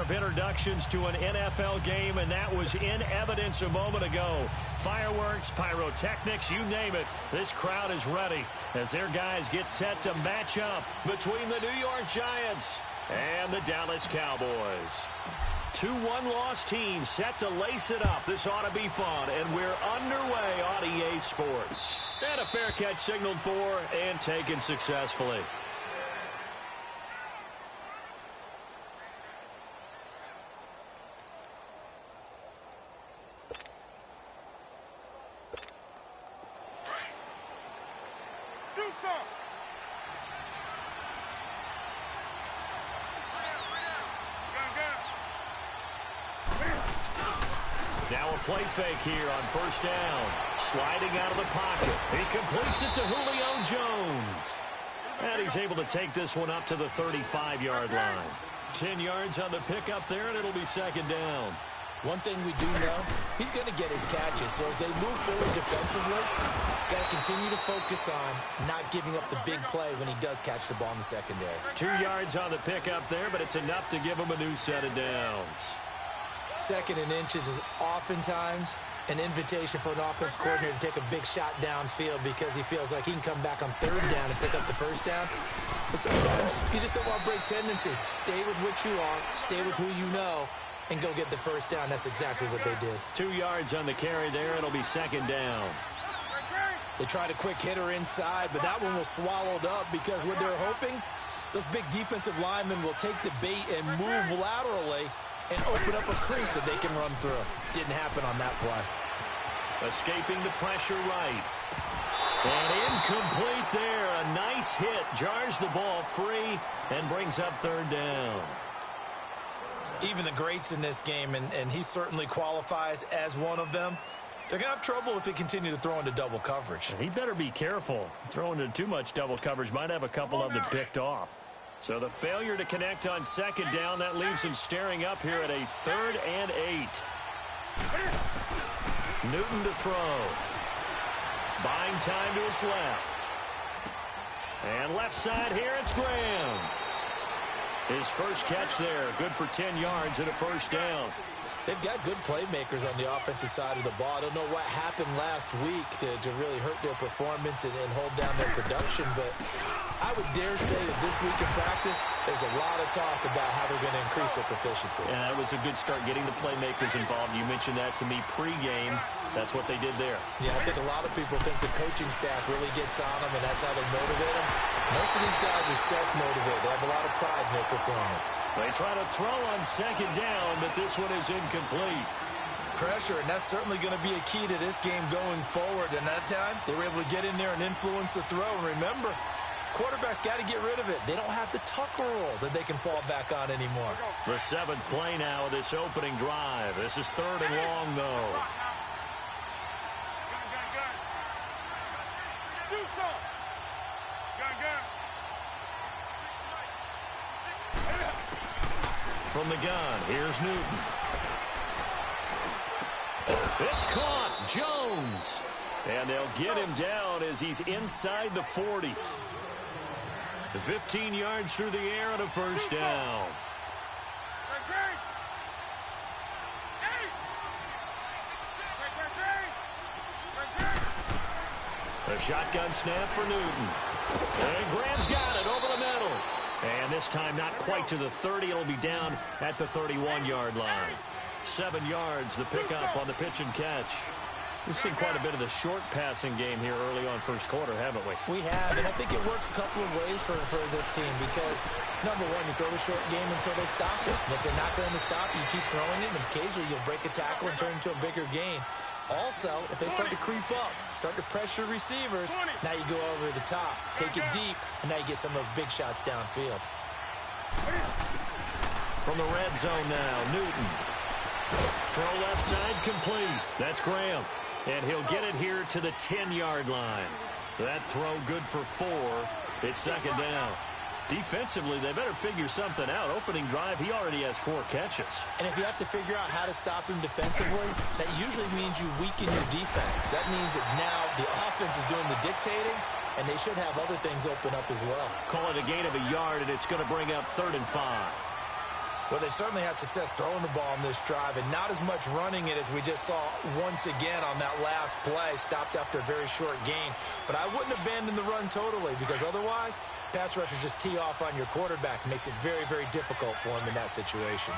of introductions to an NFL game, and that was in evidence a moment ago. Fireworks, pyrotechnics, you name it. This crowd is ready as their guys get set to match up between the New York Giants and the Dallas Cowboys. Two one-loss teams set to lace it up. This ought to be fun, and we're underway on EA Sports. And a fair catch signaled for and taken successfully. Now a play fake here on first down. Sliding out of the pocket. He completes it to Julio Jones. And he's able to take this one up to the 35-yard line. 10 yards on the pickup there, and it'll be second down. One thing we do know, he's going to get his catches. So as they move forward defensively, got to continue to focus on not giving up the big play when he does catch the ball in the secondary. 2 yards on the pickup there, but it's enough to give him a new set of downs. Second and inches is oftentimes an invitation for an offense coordinator to take a big shot downfield because he feels like he can come back on third down and pick up the first down. But sometimes you just don't want to break tendency. Stay with what you are, stay with who you know, and go get the first down. That's exactly what they did. 2 yards on the carry there. It'll be second down. They tried a quick hitter inside, but that one was swallowed up because what they're hoping, those big defensive linemen will take the bait and move laterally and open up a crease that they can run through. Didn't happen on that play. Escaping the pressure right. And incomplete there. A nice hit. Jars the ball free and brings up third down. Even the greats in this game, and he certainly qualifies as one of them, they're going to have trouble if they continue to throw into double coverage. He better be careful. Throwing into too much double coverage might have a couple of them picked off. So the failure to connect on second down, that leaves him staring up here at a 3rd and 8. Newton to throw. Buying time to his left. And left side here, it's Graham. His first catch there, good for 10 yards and a first down. They've got good playmakers on the offensive side of the ball. I don't know what happened last week to really hurt their performance and hold down their production, but I would dare say that this week in practice, there's a lot of talk about how they're going to increase their proficiency. Yeah, that was a good start getting the playmakers involved. You mentioned that to me pregame. That's what they did there. Yeah, I think a lot of people think the coaching staff really gets on them, and that's how they motivate them. Most of these guys are self-motivated. They have a lot of pride in their performance. They try to throw on second down, but this one is incomplete. Pressure, and that's certainly going to be a key to this game going forward. And that time, they were able to get in there and influence the throw. And remember, quarterbacks got to get rid of it. They don't have the tucker roll that they can fall back on anymore. The 7th play now of this opening drive. This is 3rd and long, though. From the gun, here's Newton. It's caught. Jones. And they'll get him down as he's inside the 40. 15 yards through the air and a first down. A shotgun snap for Newton. And Graham's got it over the middle. And this time not quite to the 30. It'll be down at the 31-yard line. 7 yards, the pickup on the pitch and catch. We've seen quite a bit of the short passing game here early on first quarter, haven't we? We have, and I think it works a couple of ways for this team because, number one, you throw the short game until they stop it. And if they're not going to stop it, you keep throwing it, and occasionally you'll break a tackle and turn it into a bigger gain. Also, if they start to creep up, start to pressure receivers, now you go over the top, take it deep, and now you get some of those big shots downfield. From the red zone now, Newton. Throw left side complete. That's Graham. And he'll get it here to the 10-yard line. That throw good for 4. It's second down. Defensively, they better figure something out. Opening drive, he already has 4 catches. And if you have to figure out how to stop him defensively, that usually means you weaken your defense. That means that now the offense is doing the dictating, and they should have other things open up as well. Call it a gain of a yard, and it's going to bring up 3rd and 5. Well, they certainly had success throwing the ball on this drive and not as much running it as we just saw once again on that last play, stopped after a very short gain. But I wouldn't abandon the run totally because otherwise, pass rushers just tee off on your quarterback. It makes it very, very difficult for him in that situation.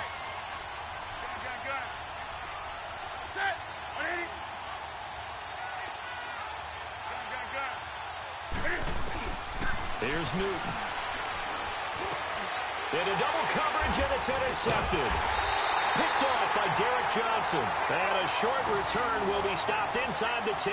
Here's Newton. Into double coverage, and it's intercepted. Picked off by Derek Johnson. And a short return will be stopped inside the 10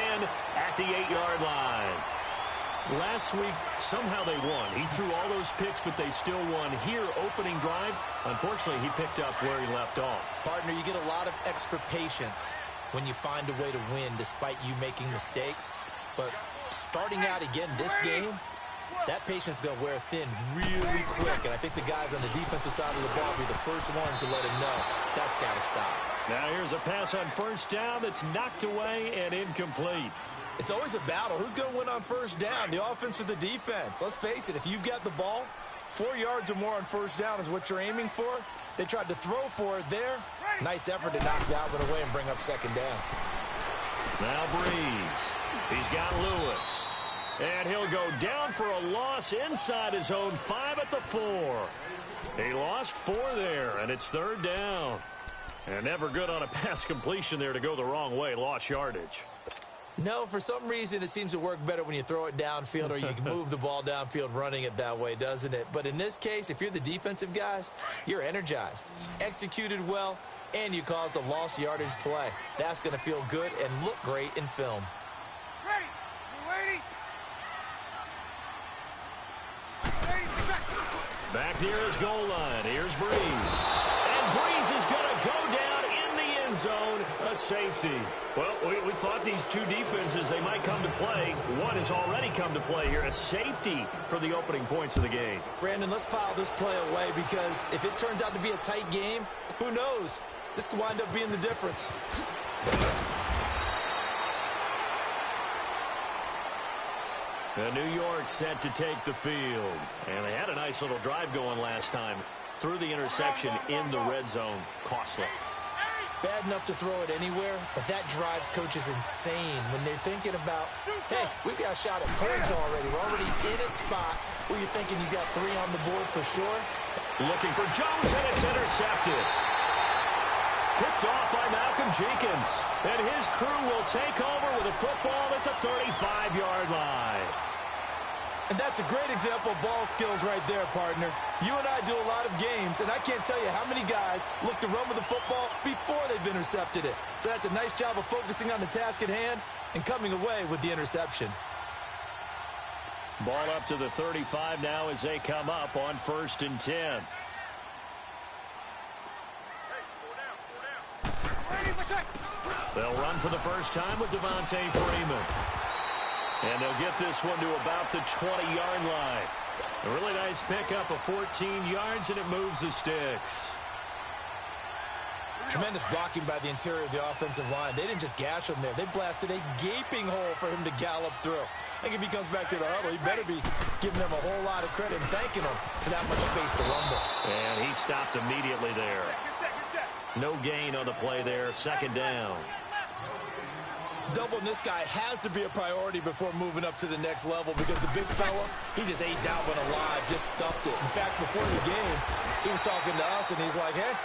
at the 8-yard line. Last week, somehow they won. He threw all those picks, but they still won. Here, opening drive, unfortunately, he picked up where he left off. Partner, you get a lot of extra patience when you find a way to win despite you making mistakes. But starting out again this game, that patience is going to wear thin really quick, and I think the guys on the defensive side of the ball will be the first ones to let him know that's got to stop. Now here's a pass on first down that's knocked away and incomplete. It's always a battle. Who's going to win on first down, the offense or the defense? Let's face it, if you've got the ball, 4 yards or more on first down is what you're aiming for. They tried to throw for it there. Nice effort to knock that one away and bring up second down. Now Breeze. He's got Lewis. And he'll go down for a loss inside his own 5 at the 4. He lost 4 there, and it's third down. And never good on a pass completion there to go the wrong way. Lost yardage. No, for some reason it seems to work better when you throw it downfield or you can move the ball downfield running it that way, doesn't it? But in this case, if you're the defensive guys, you're energized, executed well, and you caused a lost yardage play. That's going to feel good and look great in film. Ready. We're waiting. Back near his goal line. Here's Breeze. And Breeze is going to go down in the end zone. A safety. Well, we thought these two defenses, they might come to play. One has already come to play here. A safety for the opening points of the game. Brandon, let's file this play away because if it turns out to be a tight game, who knows? This could wind up being the difference. New York set to take the field. And they had a nice little drive going last time. Threw the interception in the red zone. Costly. Bad enough to throw it anywhere, but that drives coaches insane when they're thinking about, hey, we've got a shot at points already. We're already in a spot where you're thinking you got 3 on the board for sure. Looking for Jones, and it's intercepted. Picked off by Malcolm Jenkins. And his crew will take over with a football at the 35-yard line. And that's a great example of ball skills right there, partner. You and I do a lot of games, and I can't tell you how many guys look to run with the football before they've intercepted it. So that's a nice job of focusing on the task at hand and coming away with the interception. Ball up to the 35 now as they come up on 1st and 10. They'll run for the first time with Devontae Freeman. And they'll get this one to about the 20-yard line. A really nice pickup of 14 yards, and it moves the sticks. Tremendous blocking by the interior of the offensive line. They didn't just gash him there. They blasted a gaping hole for him to gallop through. I think if he comes back to the huddle, he better be giving them a whole lot of credit and thanking them for that much space to rumble. And he stopped immediately there. No gain on the play there. Second down. Doubling this guy has to be a priority before moving up to the next level because the big fella, he just ate that one alive, just stuffed it. In fact, before the game, he was talking to us, and he's like, hey,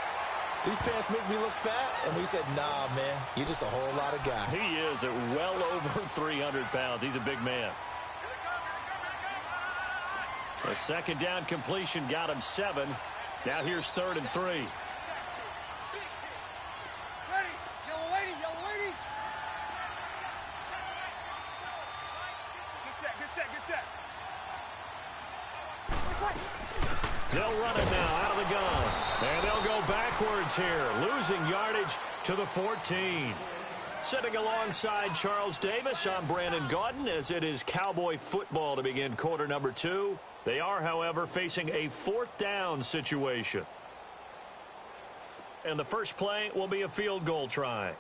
these pants make me look fat. And we said, nah, man, you're just a whole lot of guy. He is at well over 300 pounds. He's a big man. A second down completion got him 7. Now here's 3rd and 3. They'll run it now out of the gun. And they'll go backwards here, losing yardage to the 14. Sitting alongside Charles Davis, I'm Brandon Gaudin, as it is Cowboy football to begin quarter number 2. They are, however, facing a 4th down situation. And the first play will be a field goal try.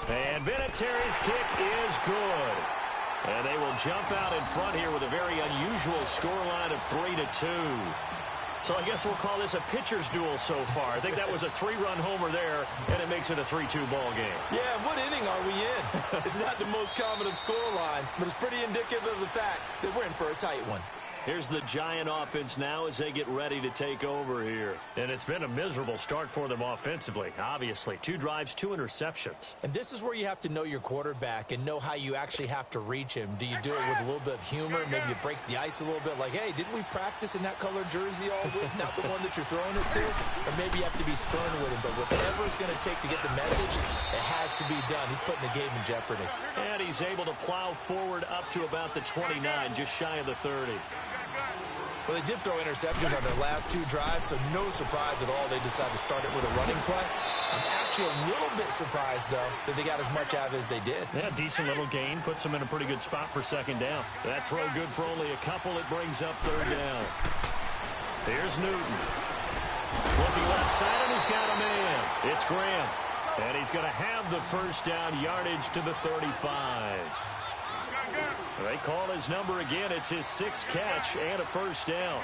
And Vinatieri's kick is good. And they will jump out in front here with a very unusual scoreline of 3-2. So I guess we'll call this a pitcher's duel so far. I think that was a 3-run homer there, and it makes it a 3-2 ball game. Yeah, what inning are we in? It's not the most common of score lines, but it's pretty indicative of the fact that we're in for a tight one. Here's the Giant offense now as they get ready to take over here. And it's been a miserable start for them offensively, obviously. 2 drives, 2 interceptions. And this is where you have to know your quarterback and know how you actually have to reach him. Do you do it with a little bit of humor? Maybe you break the ice a little bit like, hey, didn't we practice in that colored jersey all week? Not the one that you're throwing it to? Or maybe you have to be stern with him. But whatever it's going to take to get the message, it has to be done. He's putting the game in jeopardy. And he's able to plow forward up to about the 29, just shy of the 30. Well, they did throw interceptions on their last 2 drives, so no surprise at all they decided to start it with a running play. I'm actually a little bit surprised, though, that they got as much out of it as they did. Yeah, decent little gain. Puts them in a pretty good spot for second down. That throw good for only a couple. It brings up third down. Here's Newton. Looking left side, and he's got a man. It's Graham. And he's going to have the first down yardage to the 35. They call his number again. It's his 6th catch and a first down.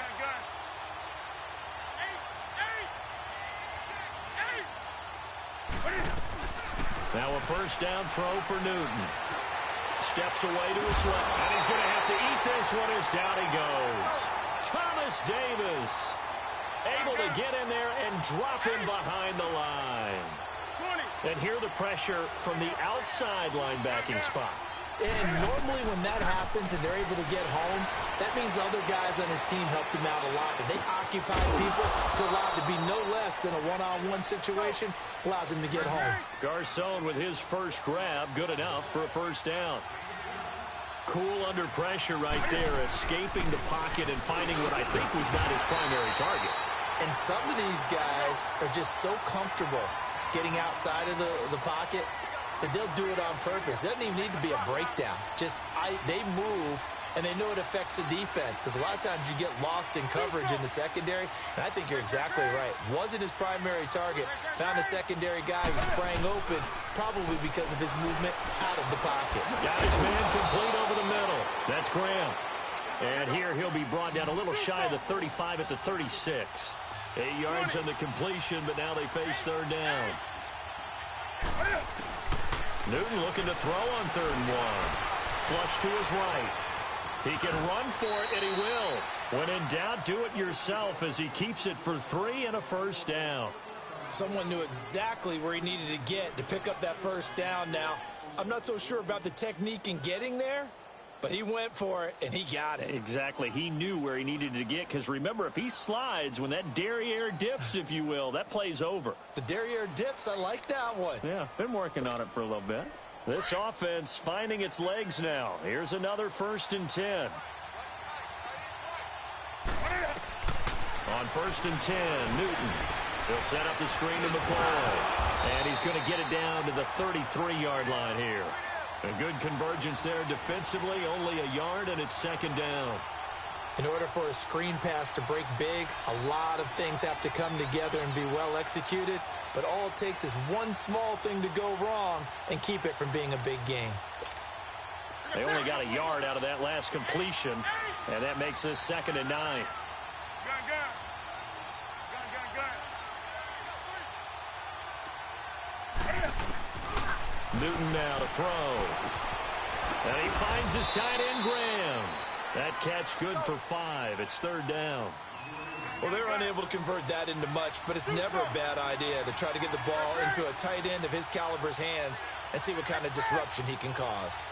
Now a first down throw for Newton. Steps away to his left. And he's going to have to eat this one as down he goes. Thomas Davis able to get in there and drop him behind the line. And hear the pressure from the outside linebacking spot. And normally when that happens and they're able to get home, that means other guys on his team helped him out a lot. That they occupy people to allow it to be no less than a one-on-one situation, allows him to get home. Garcon with his first grab, good enough for a first down. Cool under pressure right there, escaping the pocket and finding what I think was not his primary target. And some of these guys are just so comfortable getting outside of the pocket that they'll do it on purpose. It doesn't even need to be a breakdown. They move, and they know it affects the defense, because a lot of times you get lost in coverage in the secondary, and I think you're exactly right. Wasn't his primary target. Found a secondary guy who sprang open, probably because of his movement out of the pocket. Got his man complete over the middle. That's Graham. And here he'll be brought down a little shy of the 35 at the 36. 8 yards on the completion, but now they face third down. Newton looking to throw on 3rd and 1. Flush to his right. He can run for it, and he will. When in doubt, do it yourself as he keeps it for 3 and a first down. Someone knew exactly where he needed to get to pick up that first down now. I'm not so sure about the technique in getting there, but he went for it, and he got it. Exactly. He knew where he needed to get, because remember, if he slides, when that derriere dips, if you will, that play's over. The derriere dips, I like that one. Yeah, been working on it for a little bit. This offense finding its legs now. Here's another 1st and 10. On 1st and 10, Newton. He'll set up the screen to McCoy. And he's going to get it down to the 33-yard line here. A good convergence there defensively, only a yard, and it's 2nd down. In order for a screen pass to break big, a lot of things have to come together and be well executed. But all it takes is one small thing to go wrong and keep it from being a big game. They only got a yard out of that last completion, and that makes this 2nd and 9. Newton now to throw. And he finds his tight end, Graham. That catch good for 5. It's 3rd down. Well, they're unable to convert that into much, but it's never a bad idea to try to get the ball into a tight end of his caliber's hands and see what kind of disruption he can cause.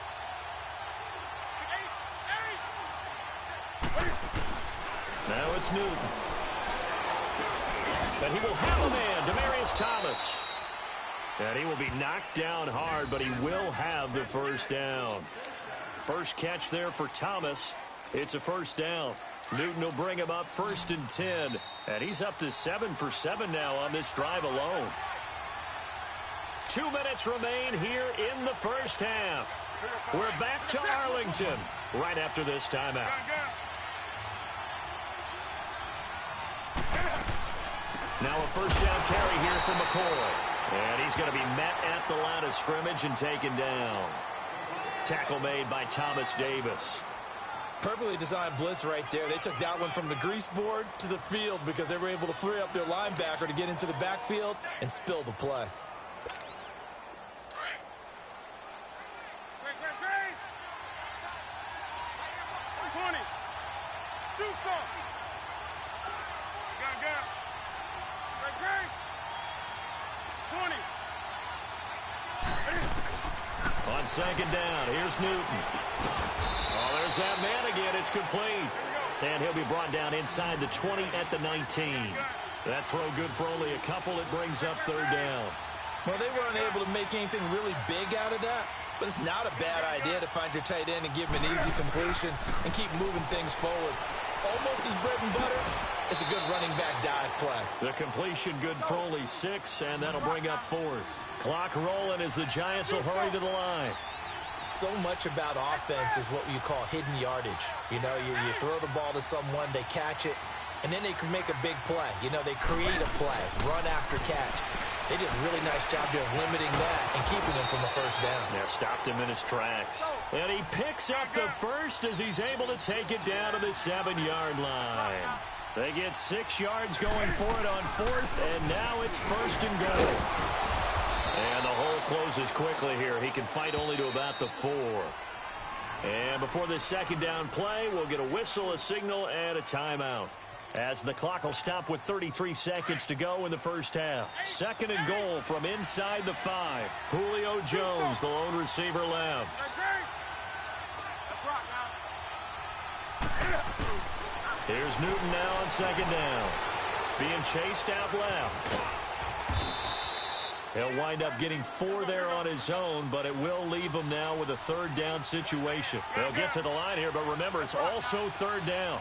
Now it's Newton. And he will have a man, Demaryius Thomas. And he will be knocked down hard, but he will have the first down. First catch there for Thomas. It's a first down. Newton will bring him up 1st and 10. And he's up to 7 for 7 now on this drive alone. 2 minutes remain here in the first half. We're back to Arlington right after this timeout. Now a first down carry here for McCoy. And he's going to be met at the line of scrimmage and taken down. Tackle made by Thomas Davis. Perfectly designed blitz right there. They took that one from the grease board to the field because they were able to free up their linebacker to get into the backfield and spill the play. Great. 120. Do something. Gun. Great. 20. On second down, here's Newton. Oh, there's that man again. It's complete. And he'll be brought down inside the 20 at the 19. That throw good for only a couple. It brings up third down. Well, they weren't able to make anything really big out of that, but it's not a bad idea to find your tight end and give him an easy completion and keep moving things forward. Almost his bread and butter. It's a good running back dive play. The completion good for only 6, and that'll bring up fourth. Clock rolling as the Giants will hurry to the line. So much about offense is what you call hidden yardage. You know, you throw the ball to someone, they catch it, and then they can make a big play. You know, they create a play, run after catch. They did a really nice job there of limiting that and keeping him from a first down. Yeah, stopped him in his tracks. And he picks up the first as he's able to take it down to the 7-yard line. They get 6 yards going for it on fourth, and now it's first and goal. And the hole closes quickly here. He can fight only to about the 4. And before this second down play, we'll get a whistle, a signal, and a timeout. As the clock will stop with 33 seconds to go in the first half. Second and goal from inside the 5. Julio Jones, the lone receiver left. Here's Newton now on second down. Being chased out left. He'll wind up getting 4 there on his own, but it will leave him now with a third down situation. They'll get to the line here, but remember, it's also third down.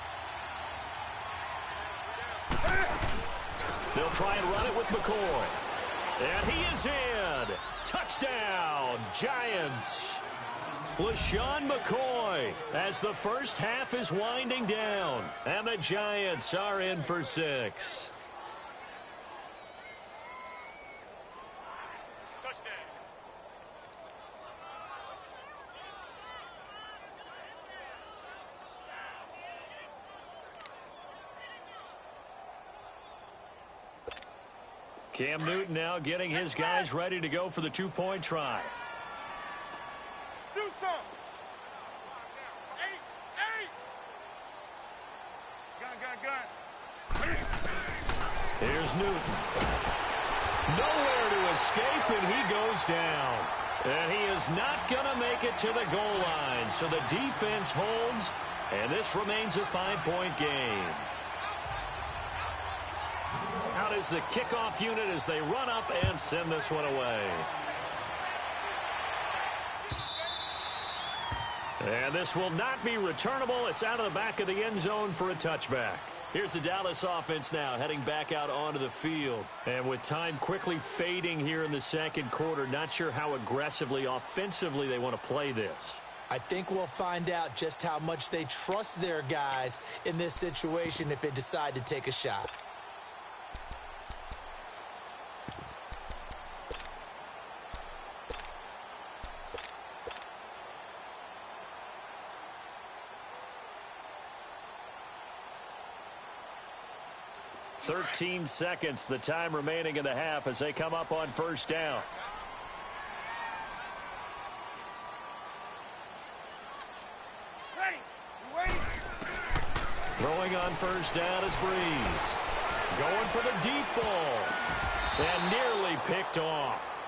They'll try and run it with McCoy. And he is in. Touchdown, Giants. LaShawn McCoy as the first half is winding down. And the Giants are in for 6. Cam Newton now getting his guys ready to go for the 2-point try. Do something. 8. Gun. Here's Newton. Nowhere to escape, and he goes down. And he is not going to make it to the goal line. So the defense holds, and this remains a 5-point game. Out is the kickoff unit as they run up and send this one away. And this will not be returnable. It's out of the back of the end zone for a touchback. Here's the Dallas offense now heading back out onto the field. And with time quickly fading here in the second quarter, not sure how aggressively, offensively they want to play this. I think we'll find out just how much they trust their guys in this situation if they decide to take a shot. .13 seconds, the time remaining in the half as they come up on first down. Ready. You waiting? Throwing on first down is Breeze. Going for the deep ball. And nearly picked off.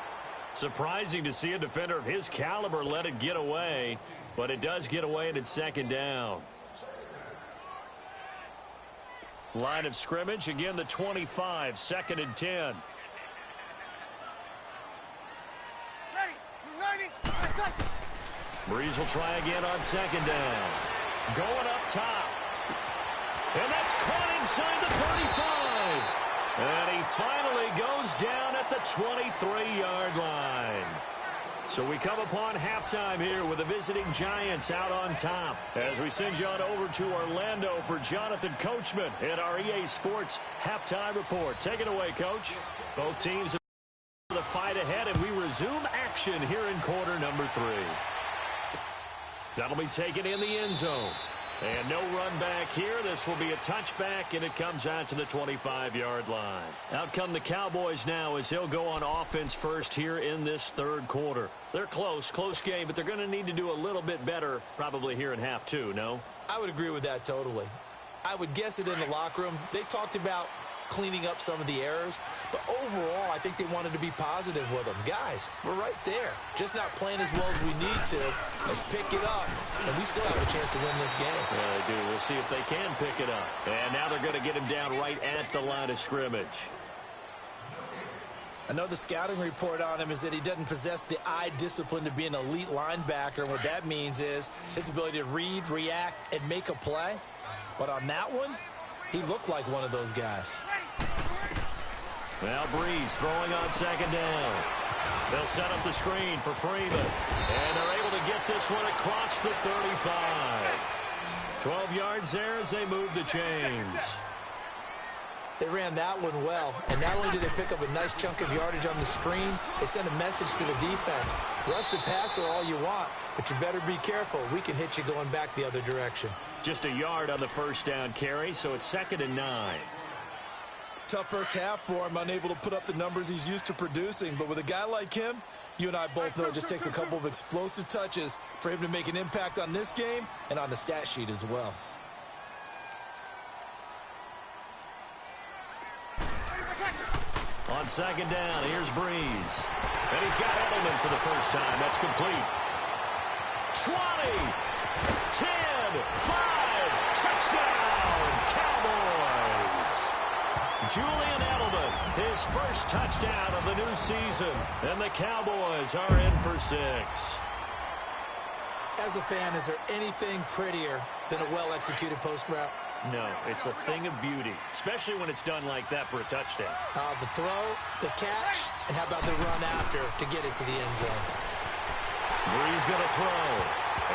Surprising to see a defender of his caliber let it get away, but it does get away and it's second down. Line of scrimmage, again the 25, 2nd and 10. Ready. You ready? Breeze will try again on second down. Going up top. And that's caught inside the 35. And he finally goes down at the 23-yard line. So we come upon halftime here with the visiting Giants out on top. As we send you on over to Orlando for Jonathan Coachman in our EA Sports Halftime Report. Take it away, Coach. Both teams have the fight ahead, and we resume action here in quarter number 3. That'll be taken in the end zone. And no run back here. This will be a touchback, and it comes out to the 25-yard line. Out come the Cowboys now as they'll go on offense first here in this third quarter. They're close game, but they're going to need to do a little bit better probably here in half two, no? I would agree with that totally. I would guess it in the locker room. They talked about cleaning up some of the errors, but overall, I think they wanted to be positive with them. Guys, we're right there. Just not playing as well as we need to. Let's pick it up, and we still have a chance to win this game. Yeah, they do. We'll see if they can pick it up. And now they're going to get him down right at the line of scrimmage. I know the scouting report on him is that he doesn't possess the eye discipline to be an elite linebacker. What that means is his ability to read, react, and make a play. But on that one, he looked like one of those guys. Well, Breeze throwing on second down. They'll set up the screen for Freeman. And they're able to get this one across the 35. 12 yards there as they move the chains. They ran that one well, and not only did they pick up a nice chunk of yardage on the screen, they sent a message to the defense. Rush the passer all you want, but you better be careful. We can hit you going back the other direction. Just a yard on the first down carry, so it's 2nd and 9. Tough first half for him, unable to put up the numbers he's used to producing. But with a guy like him, you and I both know it just takes a couple of explosive touches for him to make an impact on this game and on the stat sheet as well. On second down, here's Breeze. And he's got Edelman for the first time. That's complete. 20, 10, 5, touchdown, Cowboys. Julian Edelman, his first touchdown of the new season. And the Cowboys are in for 6. As a fan, is there anything prettier than a well-executed post route? No, it's a thing of beauty, especially when it's done like that for a touchdown. The throw, the catch, and how about the run after to get it to the end zone? Breeze going to throw,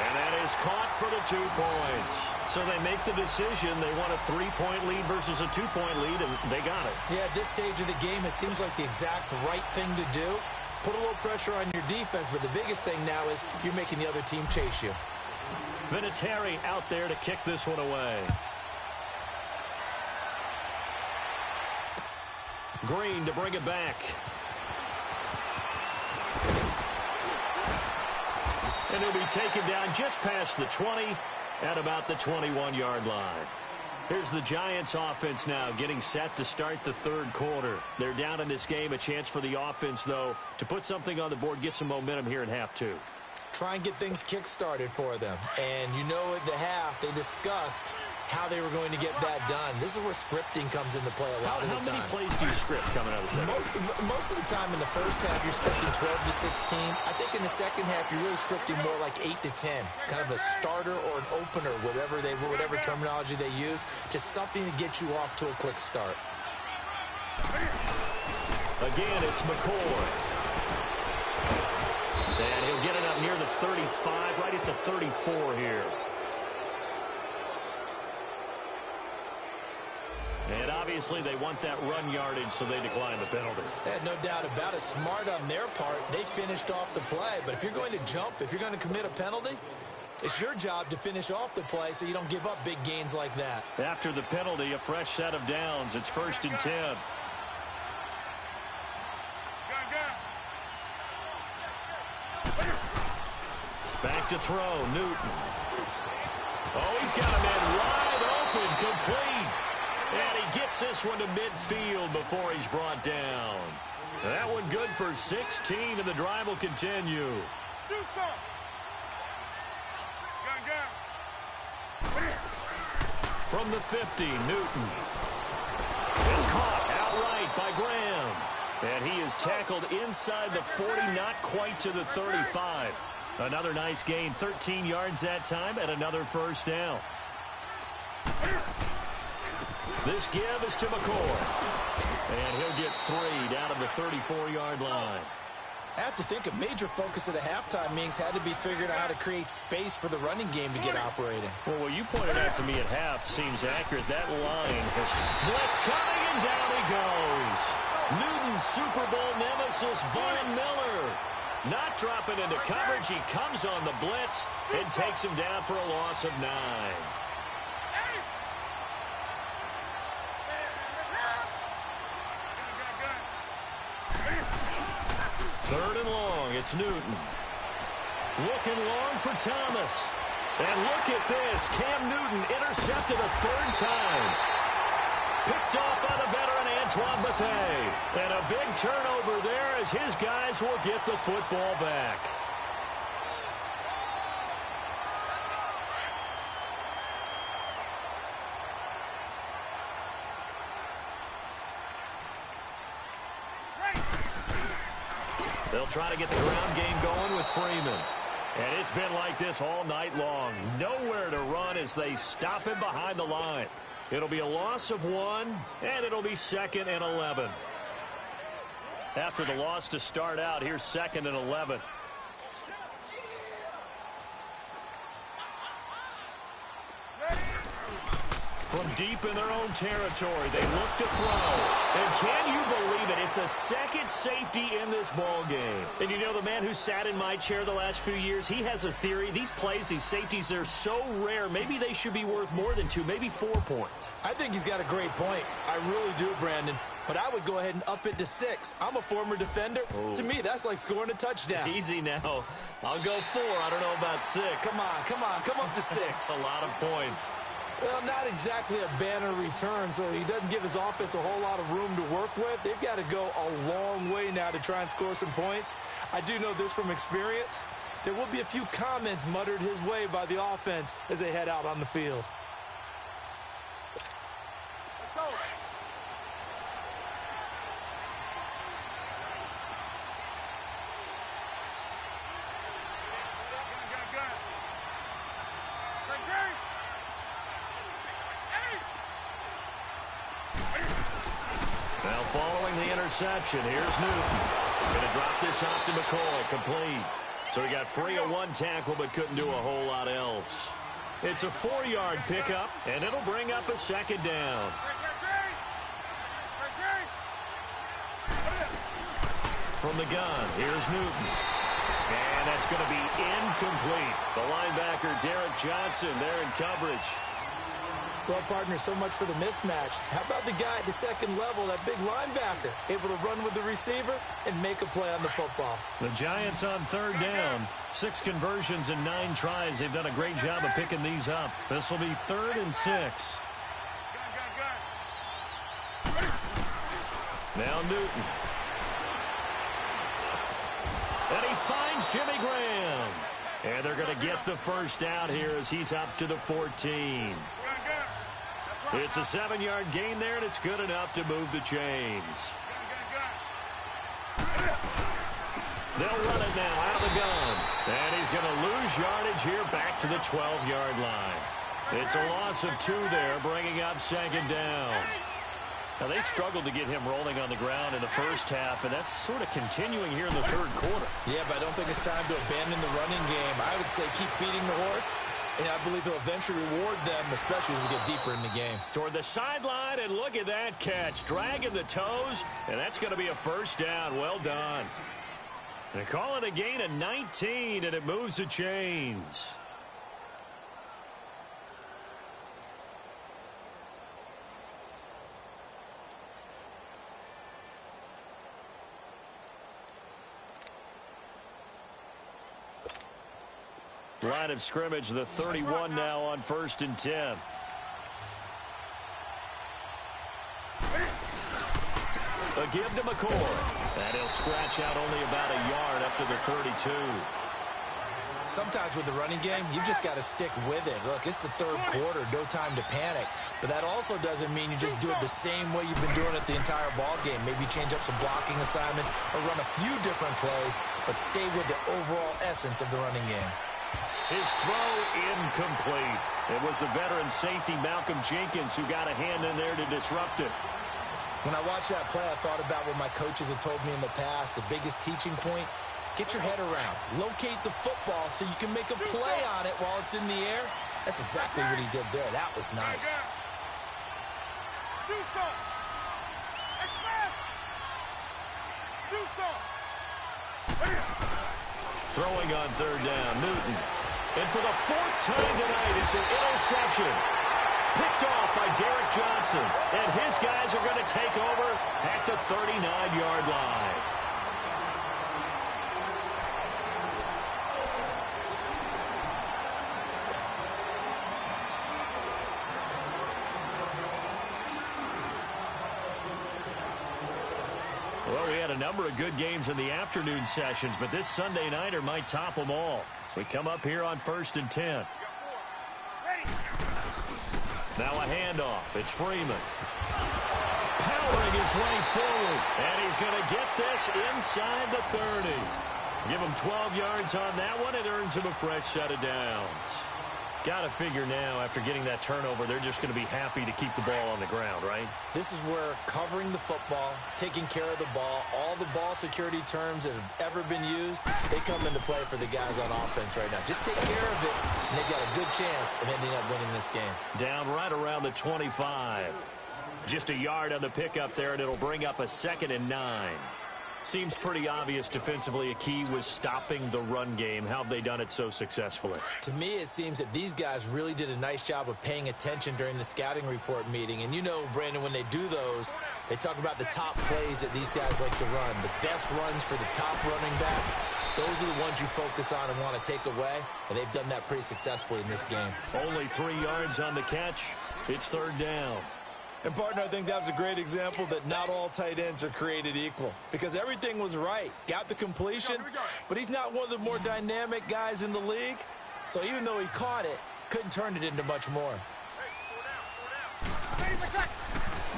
and that is caught for the 2 points. So they make the decision. They want a 3-point lead versus a 2-point lead, and they got it. Yeah, at this stage of the game, it seems like the exact right thing to do. Put a little pressure on your defense, but the biggest thing now is you're making the other team chase you. Vinatieri out there to kick this one away. Green to bring it back. And he'll be taken down just past the 20 at about the 21-yard line. Here's the Giants offense now getting set to start the third quarter. They're down in this game. A chance for the offense, though, to put something on the board, get some momentum here in half two. Try and get things kick-started for them. And you know at the half, they discussed how they were going to get that done. This is where scripting comes into play a lot of the time. How many plays do you script coming out of the second? Most of the time in the first half, you're scripting 12 to 16. I think in the second half, you're really scripting more like 8 to 10. Kind of a starter or an opener, whatever terminology they use. Just something to get you off to a quick start. Again, it's McCoy. And he'll get it up near the 35, right at the 34 here. And obviously they want that run yardage, so they decline the penalty. No doubt about it. Smart on their part. They finished off the play. But if you're going to jump, if you're going to commit a penalty, it's your job to finish off the play so you don't give up big gains like that. After the penalty, a fresh set of downs. It's 1st and 10. Back to throw, Newton. Oh, he's got a man wide open, complete. And he gets this one to midfield before he's brought down. That one good for 16, and the drive will continue. From the 50, Newton. It's caught outright by Graham. And he is tackled inside the 40, not quite to the 35. Another nice gain, 13 yards that time, and another first down. This give is to McCoy. And he'll get 3 down to the 34-yard line. I have to think a major focus of the halftime meetings had to be figuring out how to create space for the running game to get operating. Well, what you pointed out to me at half seems accurate. That line has blitz coming, and down he goes. Newton's Super Bowl nemesis, Von Miller. Not dropping into coverage. He comes on the blitz and takes him down for a loss of 9. Third and long. It's Newton. Looking long for Thomas. And look at this. Cam Newton intercepted a third time. Picked off by the veteran Antoine Bethea. And a big turnover there as his guys will get the football back. They'll try to get the ground game going with Freeman. And it's been like this all night long. Nowhere to run as they stop him behind the line. It'll be a loss of 1, and it'll be 2nd and 11. After the loss to start out, here's 2nd and 11. From deep in their own territory, they look to throw. And can you believe it? It's a second safety in this ball game. And you know, the man who sat in my chair the last few years, he has a theory. These plays, these safeties, they're so rare. Maybe they should be worth more than 2, maybe 4 points. I think he's got a great point. I really do, Brandon. But I would go ahead and up it to 6. I'm a former defender. Oh. To me, that's like scoring a touchdown. Easy now. I'll go 4. I don't know about 6. Come on. Come up to 6. That's a lot of points. Well, not exactly a banner return, so he doesn't give his offense a whole lot of room to work with. They've got to go a long way now to try and score some points. I do know this from experience. There will be a few comments muttered his way by the offense as they head out on the field. Let's go. Now following the interception, here's Newton. Going to drop this off to McCoy, complete. So he got free of 1 tackle but couldn't do a whole lot else. It's a 4-yard pickup, and it'll bring up a 2nd down. From the gun, here's Newton. And that's going to be incomplete. The linebacker, Derek Johnson, there in coverage. Well, partner, so much for the mismatch. How about the guy at the second level, that big linebacker, able to run with the receiver and make a play on the football? The Giants on 3rd down. 6 conversions and 9 tries. They've done a great job of picking these up. This will be 3rd and 6. Now Newton. And he finds Jimmy Graham. And they're going to get the first down here as he's up to the 14. It's a 7-yard gain there, and it's good enough to move the chains. They'll run it now out of the gun. And he's going to lose yardage here back to the 12-yard line. It's a loss of 2 there, bringing up 2nd down. Now, they struggled to get him rolling on the ground in the first half, and that's sort of continuing here in the 3rd quarter. Yeah, but I don't think it's time to abandon the running game. I would say keep feeding the horse. And I believe he'll eventually reward them, especially as we get deeper in the game. Toward the sideline, and look at that catch. Dragging the toes, and that's going to be a first down. Well done. They call it a gain of 19, and it moves the chains. Line of scrimmage, the 31 now on 1st and 10. A give to McCoy. And he'll scratch out only about a yard up to the 32. Sometimes with the running game, you've just got to stick with it. Look, it's the 3rd quarter, no time to panic. But that also doesn't mean you just do it the same way you've been doing it the entire ball game. Maybe change up some blocking assignments or run a few different plays, but stay with the overall essence of the running game. His throw incomplete. It was the veteran safety Malcolm Jenkins who got a hand in there to disrupt it. When I watched that play, I thought about what my coaches had told me in the past. The biggest teaching point, get your head around. Locate the football so you can make a play on it while it's in the air. That's exactly what he did there. That was nice. Do some. Expand. Do some. Throwing on third down, Newton. And for the fourth time tonight, it's an interception. Picked off by Derek Johnson. And his guys are going to take over at the 39-yard line. Well, we had a number of good games in the afternoon sessions, but this Sunday nighter might top them all. So we come up here on 1st and 10. Now a handoff. It's Freeman. Powering his way forward. And he's going to get this inside the 30. Give him 12 yards on that one. It earns him a fresh set of downs. Got to figure now, after getting that turnover, they're just going to be happy to keep the ball on the ground, right? This is where covering the football, taking care of the ball, all the ball security terms that have ever been used, they come into play for the guys on offense right now. Just take care of it, and they've got a good chance of ending up winning this game. Down right around the 25. Just a yard on the pickup there, and it'll bring up a 2nd and 9. Seems pretty obvious defensively a key was stopping the run game. How have they done it so successfully? To me, it seems that these guys really did a nice job of paying attention during the scouting report meeting. And you know, Brandon, when they do those, they talk about the top plays that these guys like to run. The best runs for the top running back. Those are the ones you focus on and want to take away. And they've done that pretty successfully in this game. Only 3 yards on the catch. It's 3rd down. And, partner, I think that was a great example that not all tight ends are created equal. Because everything was right. Got the completion, but he's not one of the more dynamic guys in the league. So even though he caught it, couldn't turn it into much more.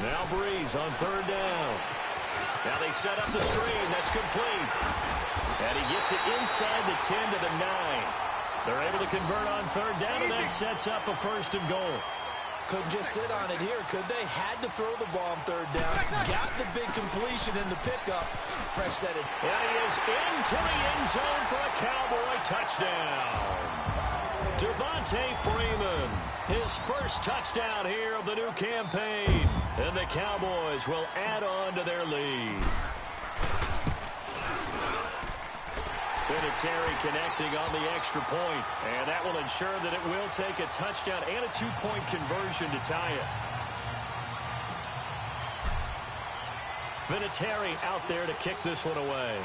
Now Breeze on 3rd down. Now they set up the screen. That's complete. And he gets it inside the 10 to the 9. They're able to convert on 3rd down, and that sets up a 1st and goal. Couldn't just sit on it here, could they? Had to throw the ball on 3rd down. Got the big completion in the pickup. Fresh set it. And he is into the end zone for a Cowboy touchdown. Devontae Freeman, his first touchdown here of the new campaign. And the Cowboys will add on to their lead. Vinatieri connecting on the extra point, and that will ensure that it will take a touchdown and a 2-point conversion to tie it. Vinatieri out there to kick this one away.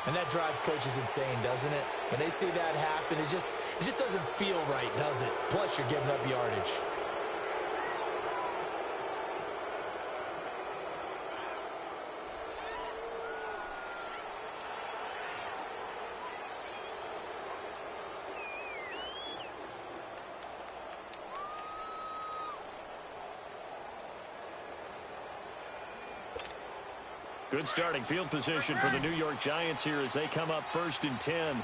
And that drives coaches insane, doesn't it? When they see that happen, it just doesn't feel right, does it? Plus, you're giving up yardage. Good starting field position for the New York Giants here as they come up 1st and 10.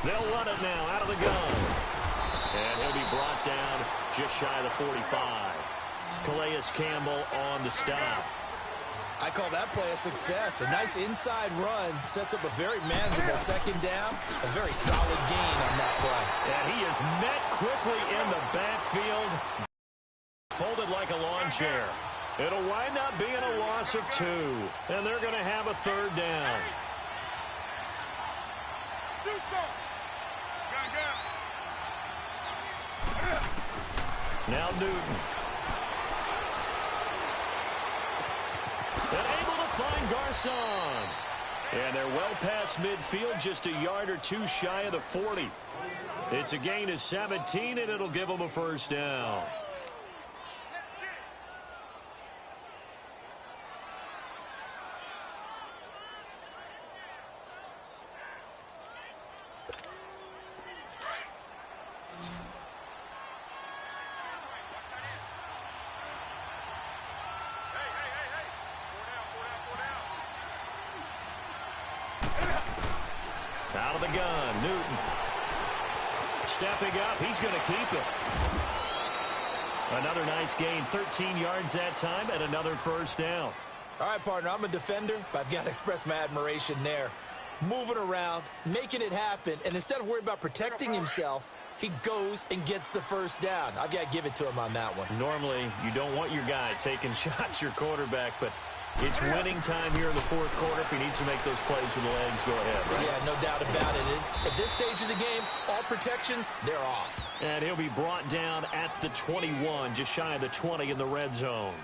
They'll run it now out of the gun. And he'll be brought down just shy of the 45. Calais Campbell on the stop. I call that play a success. A nice inside run sets up a very manageable 2nd down. A very solid gain on that play. And he is met quickly in the backfield. Folded like a lawn chair. It'll wind up being a loss of 2. And they're going to have a 3rd down. Now Newton. And able to find Garcon. And they're well past midfield, just a yard or 2 shy of the 40. It's a gain of 17, and it'll give them a 1st down. Out of the gun, Newton. Stepping up, he's going to keep it. Another nice gain, 13 yards that time, and another 1st down. All right, partner, I'm a defender, but I've got to express my admiration there. Moving around, making it happen, and instead of worrying about protecting himself, He goes and gets the first down. I've got to give it to him on that one. Normally, you don't want your guy taking shots, your quarterback, but it's winning time here in the fourth quarter. If he needs to make those plays with the legs, go ahead, right? Yeah, no doubt about it. At this stage of the game, all protections, they're off. And he'll be brought down at the 21, just shy of the 20 in the red zone.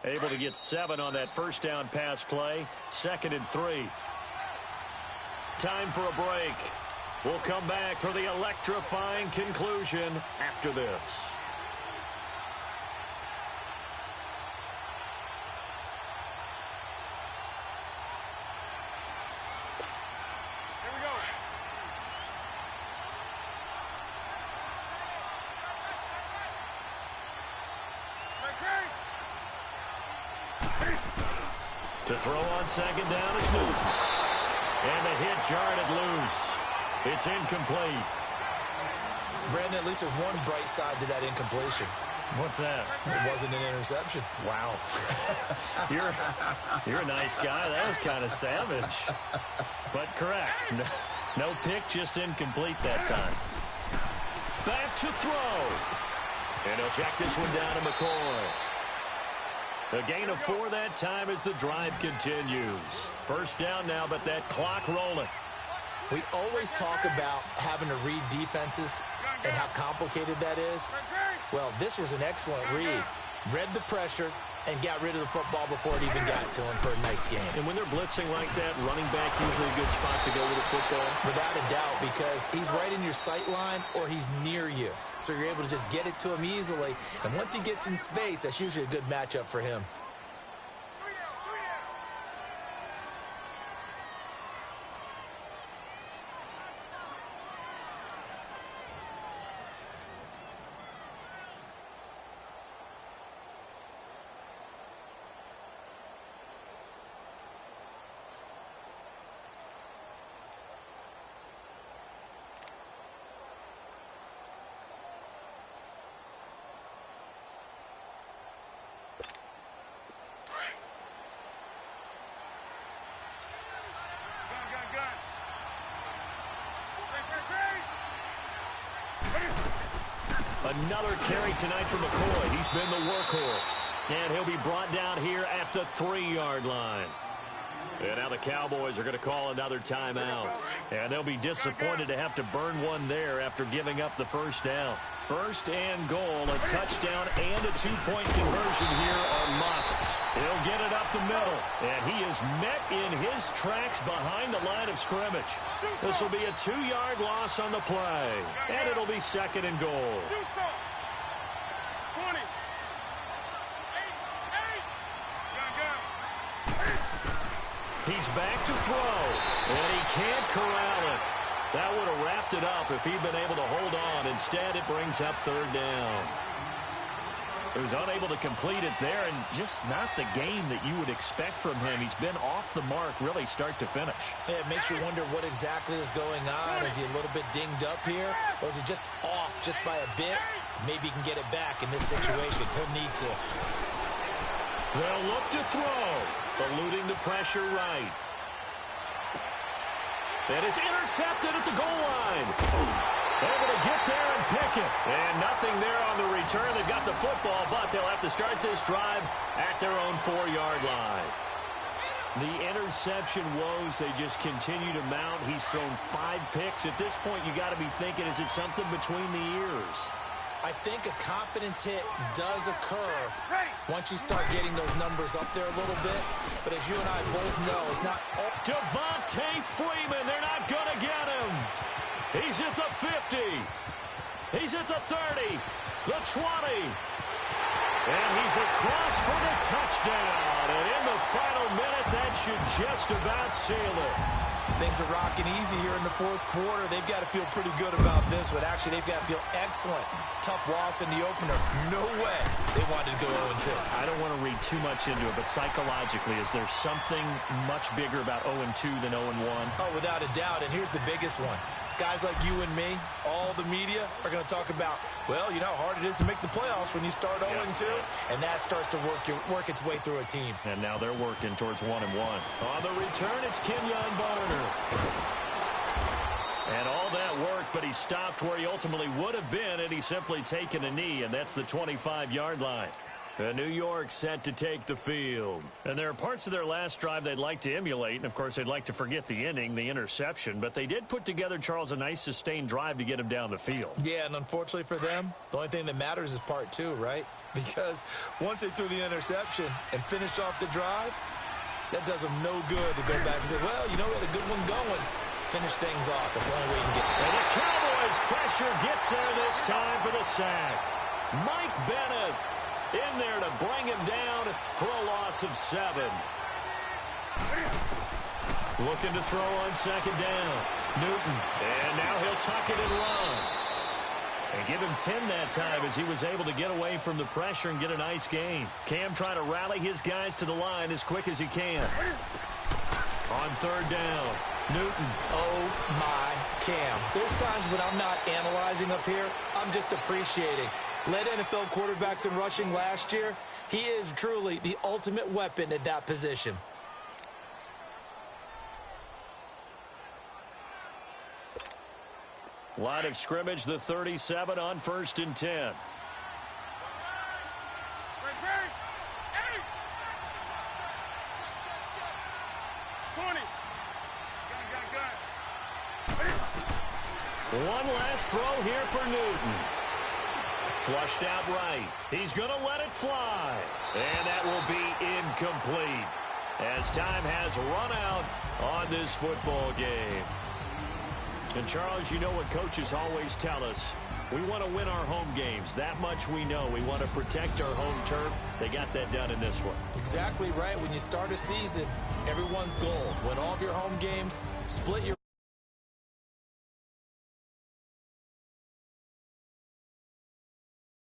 Able to get 7 on that first down pass play. 2nd and 3. Time for a break. We'll come back for the electrifying conclusion after this. Here we go. To throw on 2nd down is Newton. And the hit jarred it loose. It's incomplete. Brandon, at least there's one bright side to that incompletion. What's that? It wasn't an interception. Wow. You're a nice guy. That was kind of savage. But correct. No pick, just incomplete that time. Back to throw. And he'll check this one down to McCoy. A gain of 4 that time as the drive continues. First down now, but that clock rolling. We always talk about having to read defenses and how complicated that is. Well, this was an excellent read. Read the pressure and got rid of the football before it even got to him for a nice game. And when they're blitzing like that, running back usually a good spot to go with the football. Without a doubt, because he's right in your sight line or he's near you. So you're able to just get it to him easily. And once he gets in space, that's usually a good matchup for him. Another carry tonight for McCoy. He's been the workhorse. And he'll be brought down here at the 3-yard line. And now the Cowboys are going to call another timeout. And they'll be disappointed to have to burn one there after giving up the first down. First and goal, a touchdown and a 2-point conversion here are musts. He'll get it up the middle. And he is met in his tracks behind the line of scrimmage. This will be a 2-yard loss on the play. And it'll be 2nd and goal. 20. He's back to throw, and he can't corral it. That would have wrapped it up if he'd been able to hold on. Instead, it brings up 3rd down. So he's unable to complete it there, and just not the game that you would expect from him. He's been off the mark, really, start to finish. Yeah, it makes you wonder what exactly is going on. Is he a little bit dinged up here, or is he just off just by a bit? Maybe he can get it back in this situation. He'll need to. They'll look to throw. Eluding the pressure right. And it's intercepted at the goal line. Able to get there and pick it. And nothing there on the return. They've got the football, but they'll have to start this drive at their own 4-yard line. The interception woes, they just continue to mount. He's thrown 5 picks. At this point, you got to be thinking, is it something between the ears? I think a confidence hit does occur once you start getting those numbers up there a little bit. But as you and I both know, it's not... Devontae Freeman, they're not going to get him. He's at the 50. He's at the 30, the 20. And he's across for the touchdown. And in the final minute, that should just about seal it. Things are rocking easy here in the fourth quarter. They've got to feel pretty good about this one. Actually, they've got to feel excellent. Tough loss in the opener. No way they wanted to go 0-2. I don't want to read too much into it, but psychologically, is there something much bigger about 0-2 than 0-1? Oh, without a doubt. And here's the biggest one. Guys like you and me, all the media, are going to talk about, well, you know how hard it is to make the playoffs when you start 0-2, and that starts to work its way through a team. And now they're working towards 1-1. On the return, it's Kenyon Barner. And all that work, but he stopped where he ultimately would have been, and he's simply taken a knee, and that's the 25-yard line. New York set to take the field. And there are parts of their last drive they'd like to emulate, and, of course, they'd like to forget the ending, the interception. But they did put together, Charles, a nice sustained drive to get him down the field. Yeah, and unfortunately for them, the only thing that matters is part 2, right? Because once they threw the interception and finished off the drive, that does them no good to go back and say, well, you know, we had a good one going. Finish things off. That's the only way you can get it. And the Cowboys' pressure gets there this time for the sack. Mike Bennett in there to bring him down for a loss of 7. Looking to throw on second down. Newton. And now he'll tuck it and run. And give him 10 that time as he was able to get away from the pressure and get a nice gain. Cam trying to rally his guys to the line as quick as he can. On third down, Newton. Oh, my Cam. There's times when I'm not analyzing up here. I'm just appreciating. Led NFL quarterbacks in rushing last year. He is truly the ultimate weapon at that position. Line of scrimmage, the 37 on 1st and 10. 20. One last throw here for Newton. Flushed out right. He's going to let it fly. And that will be incomplete as time has run out on this football game. And, Charles, you know what coaches always tell us. We want to win our home games. That much we know. We want to protect our home turf. They got that done in this one. Exactly right. When you start a season, everyone's goal, win all of your home games, split your